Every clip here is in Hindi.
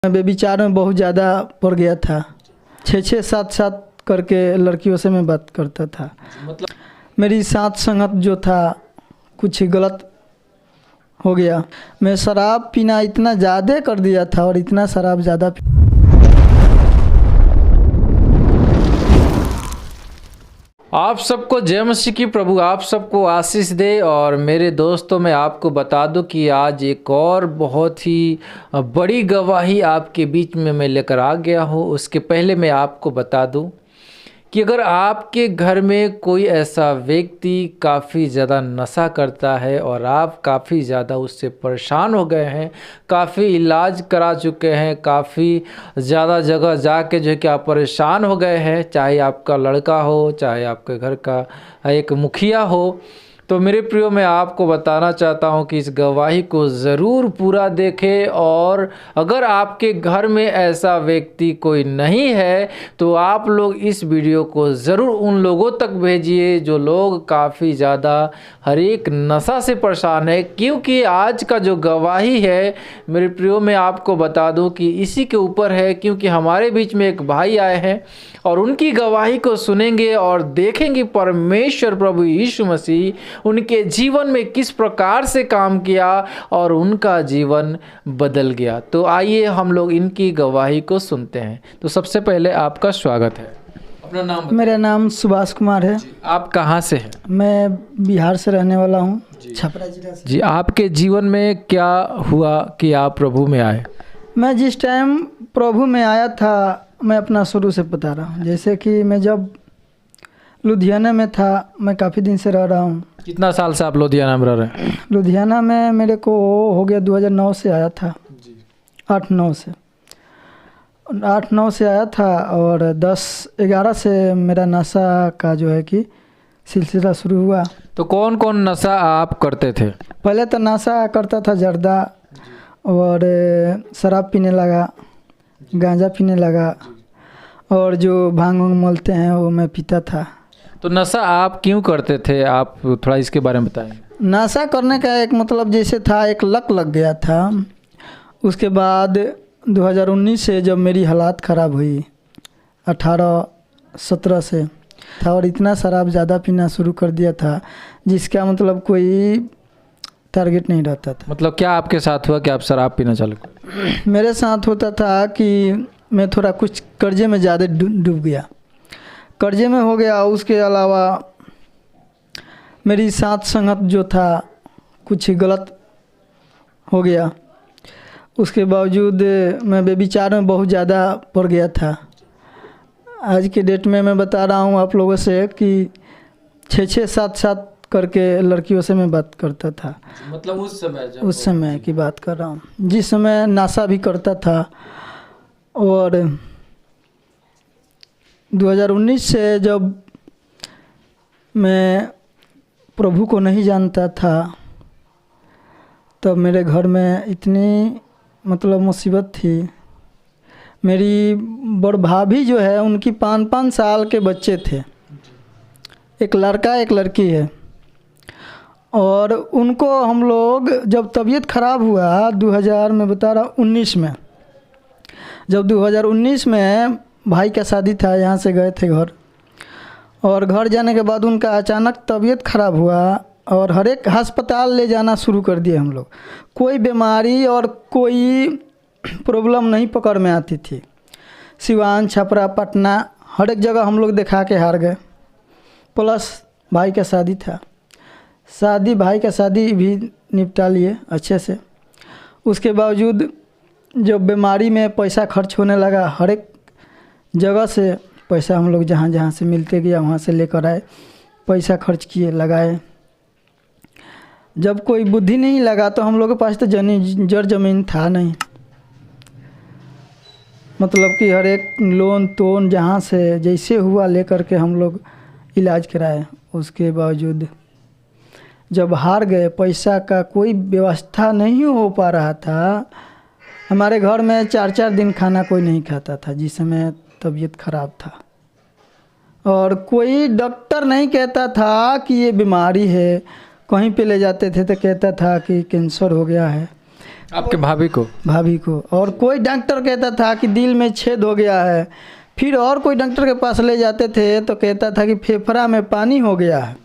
मैं बेविचार में बहुत ज़्यादा पड़ गया था। 6-6 7-7 करके लड़कियों से मैं बात करता था। मतलब मेरी साथ संगत जो था कुछ गलत हो गया। मैं शराब पीना इतना ज़्यादा कर दिया था और इतना शराब ज़्यादा आप सबको जय मसीह की प्रभु आप सबको आशीष दे। और मेरे दोस्तों, मैं आपको बता दूं कि आज एक और बहुत ही बड़ी गवाही आपके बीच में मैं लेकर आ गया हूं। उसके पहले मैं आपको बता दूं कि अगर आपके घर में कोई ऐसा व्यक्ति काफ़ी ज़्यादा नशा करता है और आप काफ़ी ज़्यादा उससे परेशान हो गए हैं, काफ़ी इलाज करा चुके हैं, काफ़ी ज़्यादा जगह जाके जो है कि आप परेशान हो गए हैं, चाहे आपका लड़का हो, चाहे आपके घर का एक मुखिया हो, तो मेरे प्रियो, मैं आपको बताना चाहता हूं कि इस गवाही को ज़रूर पूरा देखें। और अगर आपके घर में ऐसा व्यक्ति कोई नहीं है तो आप लोग इस वीडियो को ज़रूर उन लोगों तक भेजिए जो लोग काफ़ी ज़्यादा हर एक नशा से परेशान है। क्योंकि आज का जो गवाही है मेरे प्रियो, मैं आपको बता दूं कि इसी के ऊपर है। क्योंकि हमारे बीच में एक भाई आए हैं और उनकी गवाही को सुनेंगे और देखेंगे परमेश्वर प्रभु यीशु मसीह उनके जीवन में किस प्रकार से काम किया और उनका जीवन बदल गया। तो आइए हम लोग इनकी गवाही को सुनते हैं। तो सबसे पहले आपका स्वागत है। अपना नाम बताइए। मेरा नाम सुभाष कुमार है। आप कहाँ से हैं? मैं बिहार से रहने वाला हूँ, छपरा जिला से। जी, आपके जीवन में क्या हुआ कि आप प्रभु में आए? मैं जिस टाइम प्रभु में आया था, मैं अपना शुरू से बता रहा हूँ। जैसे कि मैं जब लुधियाना में था, मैं काफ़ी दिन से रह रहा हूँ। कितना साल से आप लुधियाना में रह रहे हैं? लुधियाना में मेरे को हो गया 2009 से आया था। 8-9 से 8-9 से आया था और 10-11 से मेरा नशा का जो है कि सिलसिला शुरू हुआ। तो कौन कौन नशा आप करते थे? पहले तो नशा करता था जर्दा और शराब पीने लगा, गांजा पीने लगा और जो भांग वांग मलते हैं वो मैं पीता था। तो नशा आप क्यों करते थे? आप थोड़ा इसके बारे में बताएं। नशा करने का एक मतलब जैसे था, एक लक लग गया था। उसके बाद 2019 से जब मेरी हालात ख़राब हुई, 18-17 से था और इतना शराब ज़्यादा पीना शुरू कर दिया था जिसका मतलब कोई टारगेट नहीं रहता था। मतलब क्या आपके साथ हुआ कि आप शराब पीना चालू कर? मेरे साथ होता था कि मैं थोड़ा कुछ कर्जे में ज़्यादा डूब गया, कर्जे में हो गया। उसके अलावा मेरी साथ संगत जो था कुछ गलत हो गया। उसके बावजूद मैं बेविचार में बहुत ज़्यादा पड़ गया था। आज के डेट में मैं बता रहा हूँ आप लोगों से कि 6-6 7-7 करके लड़कियों से मैं बात करता था। मतलब उस समय की बात कर रहा हूँ, जिस समय नशा भी करता था। और 2019 से जब मैं प्रभु को नहीं जानता था तब मेरे घर में इतनी मतलब मुसीबत थी। मेरी बड़ भाभी जो है उनकी 5-5 साल के बच्चे थे, एक लड़का एक लड़की है। और उनको हम लोग जब तबीयत ख़राब हुआ 2000 में बता रहा 19 में, जब 2019 में भाई का शादी था, यहाँ से गए थे घर और घर जाने के बाद उनका अचानक तबीयत ख़राब हुआ और हर एक अस्पताल ले जाना शुरू कर दिए हम लोग। कोई बीमारी और कोई प्रॉब्लम नहीं पकड़ में आती थी। सिवान, छपरा, पटना, हर एक जगह हम लोग दिखा के हार गए। प्लस भाई का शादी था, भाई का शादी भी निपटा लिए अच्छे से। उसके बावजूद जब बीमारी में पैसा खर्च होने लगा, हर एक जगह से पैसा हम लोग जहाँ जहाँ से मिलते गया वहाँ से लेकर आए, पैसा खर्च किए, लगाए। जब कोई बुद्धि नहीं लगा तो हम लोग के पास तो जर ज़मीन था नहीं। मतलब कि हर एक लोन तोन जहाँ से जैसे हुआ लेकर के हम लोग इलाज कराए। उसके बावजूद जब हार गए, पैसा का कोई व्यवस्था नहीं हो पा रहा था। हमारे घर में 4-4 दिन खाना कोई नहीं खाता था जिस समय तबीयत ख़राब था। और कोई डॉक्टर नहीं कहता था कि ये बीमारी है। कहीं पे ले जाते थे तो कहता था कि कैंसर हो गया है, आपके भाभी को? भाभी को। और कोई डॉक्टर कहता था कि दिल में छेद हो गया है, फिर और कोई डॉक्टर के पास ले जाते थे तो कहता था कि फेफड़ा में पानी हो गया है।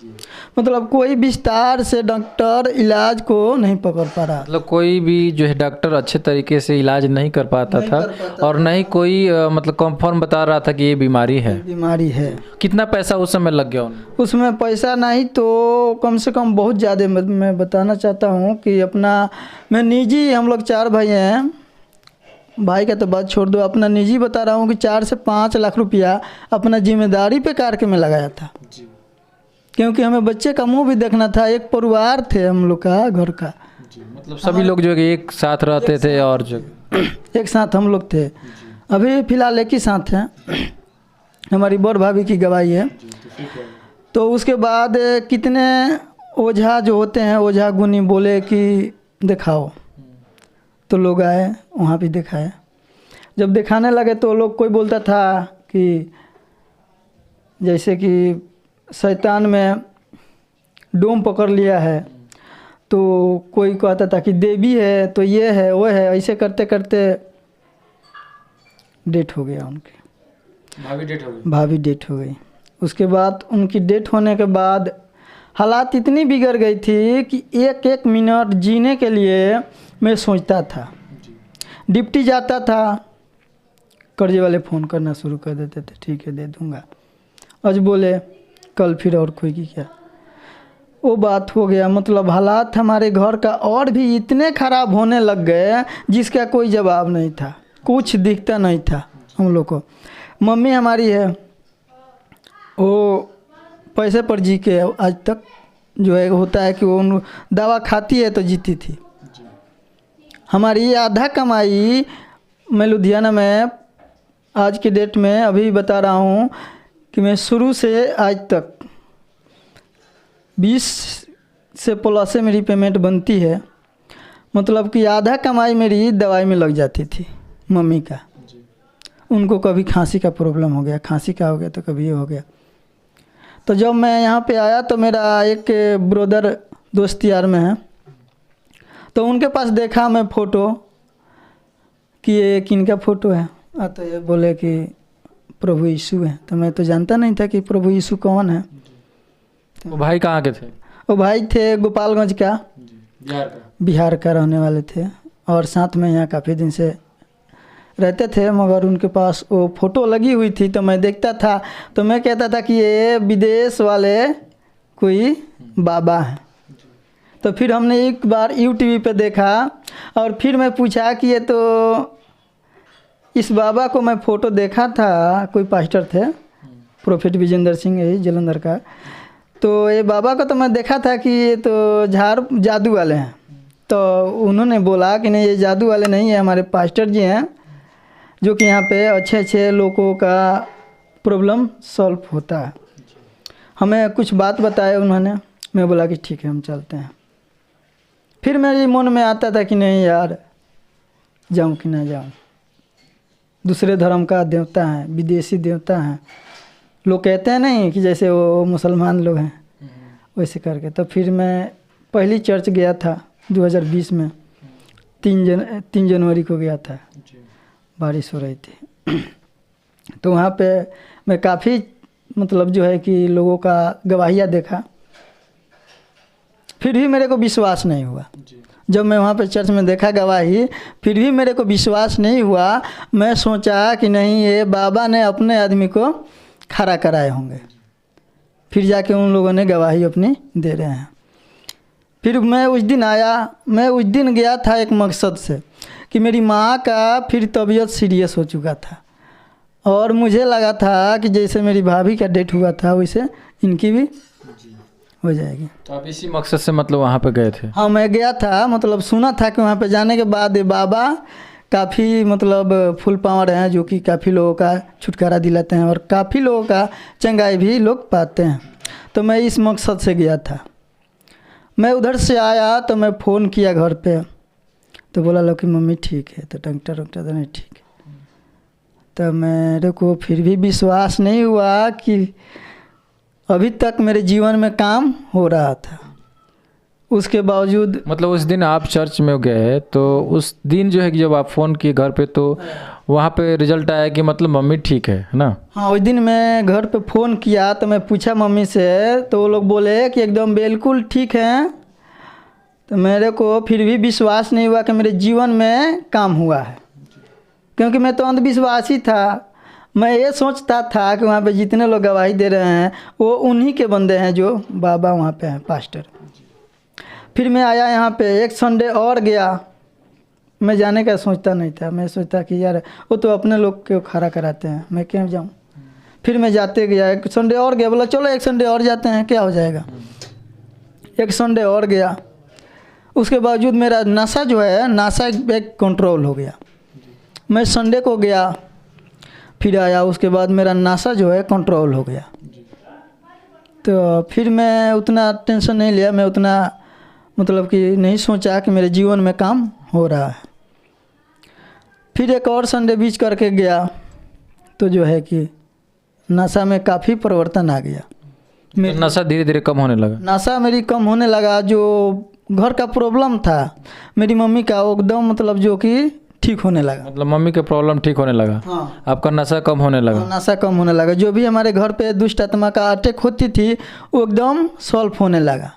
मतलब कोई विस्तार से डॉक्टर इलाज को नहीं पकड़ पा रहा। मतलब कोई भी जो है डॉक्टर अच्छे तरीके से इलाज नहीं कर पाता था और नहीं कोई मतलब कंफर्म बता रहा था कि ये बीमारी है। बीमारी है। कितना पैसा उस समय लग गया उन्हें? उसमें पैसा नहीं तो कम से कम बहुत ज़्यादा। मैं बताना चाहता हूँ कि मैं निजी, हम लोग 4 भाई हैं, भाई का तो बात छोड़ दो, अपना निजी बता रहा हूँ कि 4 से 5 लाख रुपया अपना जिम्मेदारी पे करके में लगाया था। क्योंकि हमें बच्चे का मुंह भी देखना था। एक परिवार थे हम लोग का, घर का। मतलब सभी लोग जो है एक साथ रहते थे और जो एक साथ हम लोग थे। अभी फ़िलहाल एक ही साथ हैं। हमारी बड़ भाभी की गवाही है। तो उसके बाद कितने ओझा जो होते हैं, ओझा गुनी बोले कि दिखाओ, तो लोग आए, वहाँ भी दिखाए। जब दिखाने लगे तो लोग, कोई बोलता था कि जैसे कि शैतान में डोम पकड़ लिया है, तो कोई कहता था कि देवी है, तो ये है वो है। ऐसे करते करते डेथ हो गया उनकी। भाभी डेथ हो गई। उसके बाद उनकी डेथ होने के बाद हालात इतनी बिगड़ गई थी कि एक एक मिनट जीने के लिए मैं सोचता था। डिप्टी जाता था, कर्जे वाले फ़ोन करना शुरू कर देते थे, ठीक है दे दूँगा। आज बोले कल फिर और कोई की क्या, वो बात हो गया। मतलब हालात हमारे घर का और भी इतने ख़राब होने लग गए जिसका कोई जवाब नहीं था, कुछ दिखता नहीं था हम लोग को। मम्मी हमारी है, वो पैसे पर जी के आज तक जो है होता है कि वो दवा खाती है तो जीती थी। हमारी आधा कमाई मैं लुधियाना में आज की डेट में अभी बता रहा हूँ कि मैं शुरू से आज तक 20 से प्लस से मेरी पेमेंट बनती है। मतलब कि आधा कमाई मेरी दवाई में लग जाती थी मम्मी का। उनको कभी खांसी का प्रॉब्लम हो गया, खांसी का हो गया तो कभी ये हो गया। तो जब मैं यहाँ पे आया तो मेरा एक ब्रदर दोस्त यार में है, तो उनके पास देखा मैं फ़ोटो कि ये किनका फ़ोटो है। तो ये बोले कि प्रभु यीशु है। तो मैं तो जानता नहीं था कि प्रभु यीशु कौन है। वो भाई कहाँ के थे? वो भाई थे गोपालगंज का, बिहार का रहने वाले थे, और साथ में यहाँ काफ़ी दिन से रहते थे। मगर उनके पास वो फ़ोटो लगी हुई थी तो मैं देखता था, तो मैं कहता था कि ये विदेश वाले कोई बाबा हैं। तो फिर हमने एक बार यूट्यूब पे देखा और फिर मैं पूछा कि ये तो इस बाबा को मैं फ़ोटो देखा था, कोई पास्टर थे, प्रोफेट विजेंद्र सिंह है जलंधर का। तो ये बाबा को तो मैं देखा था कि ये तो जादू वाले हैं। तो उन्होंने बोला कि नहीं, ये जादू वाले नहीं है, हमारे पास्टर जी हैं जो कि यहाँ पे अच्छे अच्छे लोगों का प्रॉब्लम सॉल्व होता है। हमें कुछ बात बताए उन्होंने। मैं बोला कि ठीक है हम चलते हैं। फिर मेरे मन में आता था कि नहीं यार, जाऊँ कि ना जाऊँ। दूसरे धर्म का देवता है, विदेशी देवता है, लोग कहते हैं नहीं कि जैसे वो मुसलमान लोग हैं वैसे करके। तो फिर मैं पहली चर्च गया था 2020 में, 3 जनवरी को गया था, बारिश हो रही थी। तो वहाँ पे मैं काफ़ी मतलब जो है कि लोगों का गवाहियाँ देखा, फिर भी मेरे को विश्वास नहीं हुआ। जब मैं वहाँ पे चर्च में देखा गवाही, फिर भी मेरे को विश्वास नहीं हुआ। मैं सोचा कि नहीं, ये बाबा ने अपने आदमी को खड़ा कराए होंगे। फिर जाके उन लोगों ने गवाही अपनी दे रहे हैं। फिर मैं उस दिन आया, मैं उस दिन गया था एक मकसद से कि मेरी माँ का फिर तबीयत सीरियस हो चुका था और मुझे लगा था कि जैसे मेरी भाभी का डेथ हुआ था वैसे इनकी भी हो जाएगी। तो आप इसी मकसद से मतलब वहाँ पे गए थे? हाँ, मैं गया था। मतलब सुना था कि वहाँ पे जाने के बाद बाबा काफ़ी मतलब फुल पावर हैं, जो कि काफ़ी लोगों का छुटकारा दिलाते हैं और काफ़ी लोगों का चंगाई भी लोग पाते हैं। तो मैं इस मकसद से गया था। मैं उधर से आया तो मैं फ़ोन किया घर पे, तो बोला लो कि मम्मी ठीक है। तो डॉक्टर तो नहीं ठीक है। तो मेरे को फिर भी विश्वास नहीं हुआ कि अभी तक मेरे जीवन में काम हो रहा था। उसके बावजूद मतलब उस दिन आप चर्च में गए तो उस दिन जो है कि जब आप फ़ोन किए घर पे तो वहाँ पे रिजल्ट आया कि मतलब मम्मी ठीक है ना? हाँ, उस दिन मैं घर पे फ़ोन किया तो मैं पूछा मम्मी से, तो वो लोग बोले कि एकदम बिल्कुल ठीक है। तो मेरे को फिर भी विश्वास नहीं हुआ कि मेरे जीवन में काम हुआ है, क्योंकि मैं तो अंधविश्वासी था। मैं ये सोचता था कि वहाँ पे जितने लोग गवाही दे रहे हैं वो उन्हीं के बंदे हैं जो बाबा वहाँ पे हैं, पास्टर। फिर मैं आया यहाँ पे, एक संडे और गया। मैं जाने का सोचता नहीं था, मैं सोचता कि यार वो तो अपने लोग को खड़ा कराते हैं, मैं क्यों जाऊँ। फिर मैं जाते गया, एक संडे और गया, बोला चलो एक संडे और जाते हैं, क्या हो जाएगा। एक संडे और गया, उसके बावजूद मेरा नशा जो है, नशा एक कंट्रोल हो गया। मैं संडे को गया, फिर आया, उसके बाद मेरा नशा जो है कंट्रोल हो गया। तो फिर मैं उतना टेंशन नहीं लिया, मैं उतना मतलब कि नहीं सोचा कि मेरे जीवन में काम हो रहा है। फिर एक और संडे बीच करके गया तो जो है कि नशा में काफ़ी परिवर्तन आ गया। नशा धीरे धीरे कम होने लगा? नशा मेरी कम होने लगा। जो घर का प्रॉब्लम था मेरी मम्मी का, वो एकदम मतलब जो कि ठीक होने लगा। मतलब मम्मी के प्रॉब्लम ठीक होने लगा? हाँ, आपका नशा कम होने लगा? नशा कम होने लगा। जो भी हमारे घर पे दुष्ट आत्मा का अटैक होती थी वो एकदम सॉल्व होने लगा।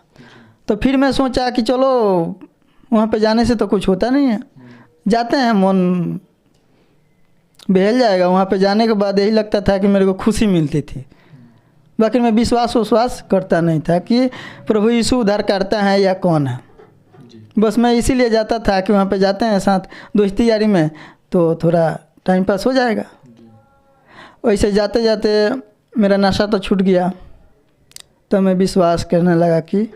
तो फिर मैं सोचा कि चलो वहाँ पे जाने से तो कुछ होता नहीं है, जाते हैं, मन बहल जाएगा। वहाँ पे जाने के बाद यही लगता था कि मेरे को खुशी मिलती थी। बाकी मैं विश्वास करता नहीं था कि प्रभु यीशु उद्धार करता है या कौन है। बस मैं इसीलिए जाता था कि वहाँ पे जाते हैं साथ दोस्ती यारी में तो थोड़ा टाइम पास हो जाएगा। वैसे जाते जाते मेरा नशा तो छूट गया, तो मैं विश्वास करने लगा कि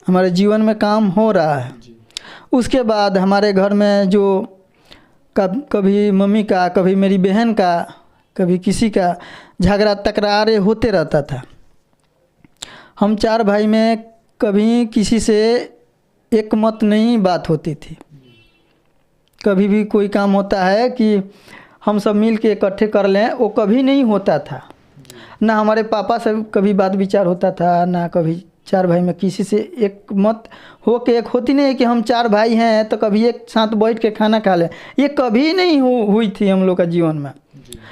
हमारे जीवन में काम हो रहा है। उसके बाद हमारे घर में जो कभी मम्मी का, कभी मेरी बहन का, कभी किसी का झगड़ा तकरार होते रहता था। हम 4 भाई में कभी किसी से एक मत नहीं बात होती थी। कभी भी कोई काम होता है कि हम सब मिल के इकट्ठे कर लें, वो कभी नहीं होता था। ना हमारे पापा से कभी बात विचार होता था, ना कभी 4 भाई में किसी से एक मत हो के एक होती नहीं है कि हम 4 भाई हैं तो कभी एक साथ बैठ के खाना खा लें। ये कभी नहीं हुई थी हम लोग का जीवन में,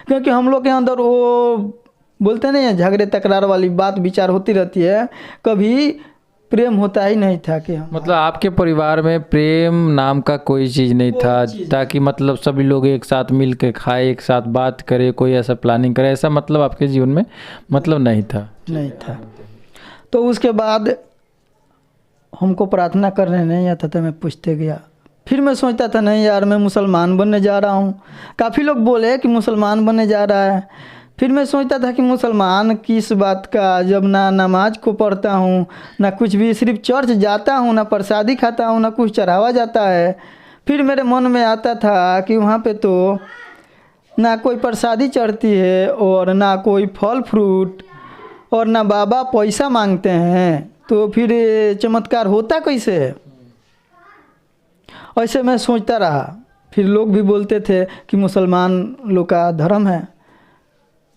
क्योंकि हम लोग के अंदर वो बोलते नहीं है झगड़े तकरार वाली बात विचार होती रहती है, कभी प्रेम होता ही नहीं था कि हम मतलब आपके परिवार में प्रेम नाम का कोई चीज़ नहीं था, ताकि मतलब सभी लोग एक साथ मिल के खाए, एक साथ बात करे, कोई ऐसा प्लानिंग करे, ऐसा मतलब आपके जीवन में मतलब नहीं था। तो उसके बाद हमको प्रार्थना करने नहीं आता था, मैं पूछते गया। फिर मैं सोचता था नहीं यार मैं मुसलमान बनने जा रहा हूँ। काफ़ी लोग बोले कि मुसलमान बनने जा रहा है। फिर मैं सोचता था कि मुसलमान किस बात का, जब ना नमाज को पढ़ता हूँ ना कुछ भी, सिर्फ चर्च जाता हूँ, ना प्रसादी खाता हूँ, ना कुछ चढ़ावा जाता है। फिर मेरे मन में आता था कि वहाँ पे तो ना कोई प्रसादी चढ़ती है और ना कोई फल फ्रूट और ना बाबा पैसा मांगते हैं, तो फिर चमत्कार होता कैसे है। ऐसे मैं सोचता रहा। फिर लोग भी बोलते थे कि मुसलमान लोग का धर्म है।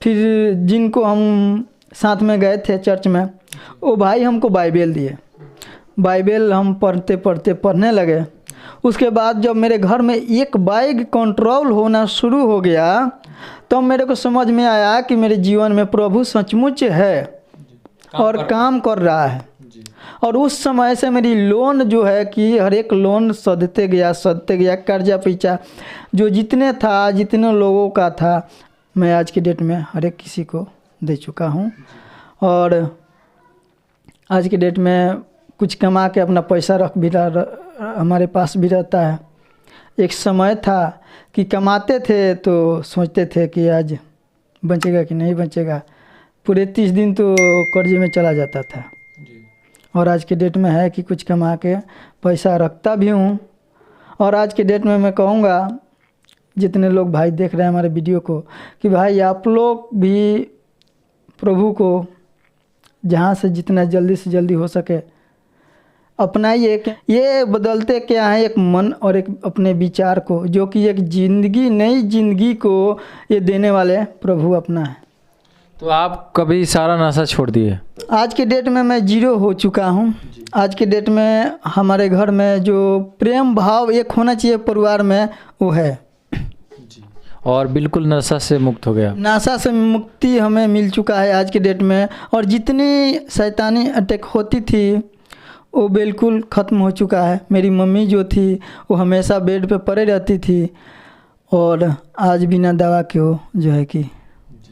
फिर जिनको हम साथ में गए थे चर्च में, वो भाई हमको बाइबल दिए। बाइबल हम पढ़ने लगे। उसके बाद जब मेरे घर में एक बाइक कंट्रोल होना शुरू हो गया तो मेरे को समझ में आया कि मेरे जीवन में प्रभु सचमुच है और काम कर रहा है। और उस समय से मेरी लोन जो है कि हर एक लोन सधते गया, कर्जा पैसा जो जितने लोगों का था, मैं आज की डेट में हर एक किसी को दे चुका हूँ। और आज की डेट में कुछ कमा के अपना पैसा हमारे पास भी रहता है। एक समय था कि कमाते थे तो सोचते थे कि आज बचेगा कि नहीं बचेगा, पूरे 30 दिन तो कर्जे में चला जाता था। और आज के डेट में है कि कुछ कमा के पैसा रखता भी हूँ। और आज के डेट में मैं कहूँगा जितने लोग भाई देख रहे हैं हमारे वीडियो को कि भाई आप लोग भी प्रभु को जहाँ से जितना जल्दी से जल्दी हो सके अपनाइए। ये बदलते क्या है, एक मन और एक अपने विचार को, जो कि एक नई जिंदगी को ये देने वाले प्रभु अपना है। तो आप कभी सारा नशा छोड़ दिए? आज के डेट में मैं 0 हो चुका हूँ। आज के डेट में हमारे घर में जो प्रेम भाव एक होना चाहिए परिवार में, वो है। और बिल्कुल नशा से मुक्त हो गया? नशा से मुक्ति हमें मिल चुका है आज के डेट में। और जितनी शैतानी अटैक होती थी वो बिल्कुल ख़त्म हो चुका है। मेरी मम्मी जो थी वो हमेशा बेड पे पड़े रहती थी, और आज बिना दवा के वो जो है कि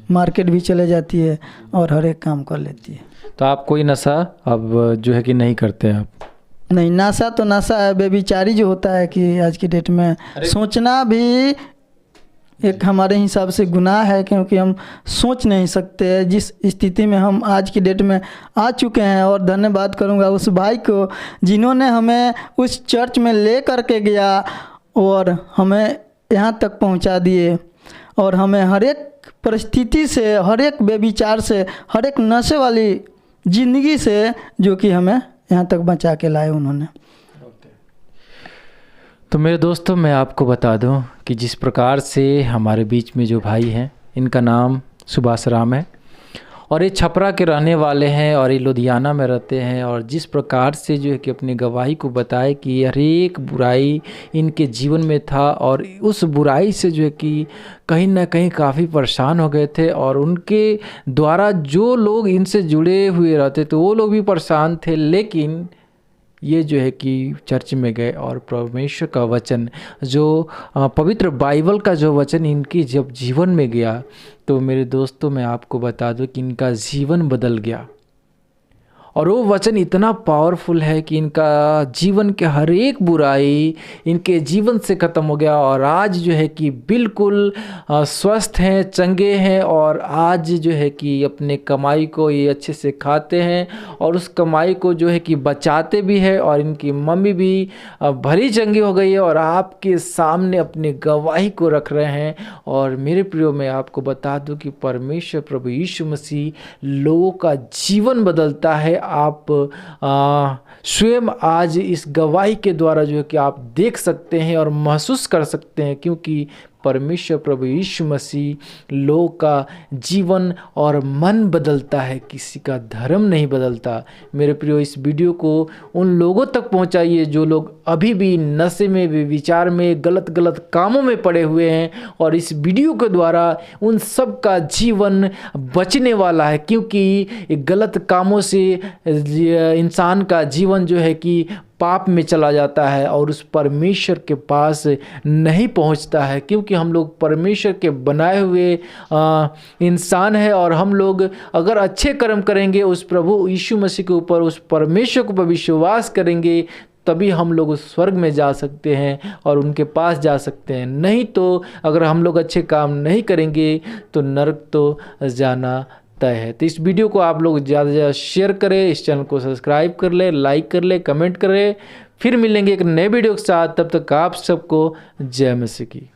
मार्केट भी चले जाती है और हर एक काम कर लेती है। तो आप कोई नशा अब जो है कि नहीं करते हैं आप? नहीं, नशा तो नशा है। बेबीचारी जो होता है कि आज की डेट में सोचना भी एक हमारे हिसाब से गुनाह है, क्योंकि हम सोच नहीं सकते जिस स्थिति में हम आज की डेट में आ चुके हैं। और धन्यवाद करूंगा उस भाई को जिन्होंने हमें उस चर्च में ले कर के गया और हमें यहाँ तक पहुँचा दिए, और हमें हर एक परिस्थिति से, हर एक बेविचार से, हर एक नशे वाली ज़िंदगी से जो कि हमें यहाँ तक बचा के लाए उन्होंने। तो मेरे दोस्तों, मैं आपको बता दूं कि जिस प्रकार से हमारे बीच में जो भाई हैं, इनका नाम सुभाष राम है और ये छपरा के रहने वाले हैं और ये लुधियाना में रहते हैं। और जिस प्रकार से जो है कि अपनी गवाही को बताए कि हर एक बुराई इनके जीवन में था और उस बुराई से जो है कि कहीं ना कहीं काफ़ी परेशान हो गए थे, और उनके द्वारा जो लोग इनसे जुड़े हुए रहते तो वो लोग भी परेशान थे। लेकिन ये जो है कि चर्च में गए और परमेश्वर का वचन, जो पवित्र बाइबल का जो वचन इनकी जब जीवन में गया, तो मेरे दोस्तों मैं आपको बता दूं कि इनका जीवन बदल गया। और वो वचन इतना पावरफुल है कि इनका जीवन के हर एक बुराई इनके जीवन से ख़त्म हो गया, और आज जो है कि बिल्कुल स्वस्थ हैं, चंगे हैं, और आज जो है कि अपने कमाई को ये अच्छे से खाते हैं और उस कमाई को जो है कि बचाते भी है। और इनकी मम्मी भी भली चंगी हो गई है और आपके सामने अपनी गवाही को रख रहे हैं। और मेरे प्रियो, मैं आपको बता दूं कि परमेश्वर प्रभु यीशु मसीह लोगों का जीवन बदलता है। आप स्वयं आज इस गवाही के द्वारा जो है कि आप देख सकते हैं और महसूस कर सकते हैं, क्योंकि परमेश्वर प्रभु यीशु मसीह लोगों का जीवन और मन बदलता है, किसी का धर्म नहीं बदलता। मेरे प्रियो, इस वीडियो को उन लोगों तक पहुंचाइए जो लोग अभी भी नशे में, विचार में, गलत गलत कामों में पड़े हुए हैं, और इस वीडियो के द्वारा उन सब का जीवन बचने वाला है। क्योंकि गलत कामों से इंसान का जीवन जो है कि पाप में चला जाता है और उस परमेश्वर के पास नहीं पहुंचता है, क्योंकि हम लोग परमेश्वर के बनाए हुए इंसान हैं। और हम लोग अगर अच्छे कर्म करेंगे, उस प्रभु यीशु मसीह के ऊपर, उस परमेश्वर के ऊपर विश्वास करेंगे, तभी हम लोग उस स्वर्ग में जा सकते हैं और उनके पास जा सकते हैं। नहीं तो अगर हम लोग अच्छे काम नहीं करेंगे तो नरक तो जाना तय है। तो इस वीडियो को आप लोग ज़्यादा से ज़्यादा शेयर करें, इस चैनल को सब्सक्राइब कर ले, लाइक कर ले, कमेंट करें। फिर मिलेंगे एक नए वीडियो के साथ। तब तक आप सबको जय मसीह की।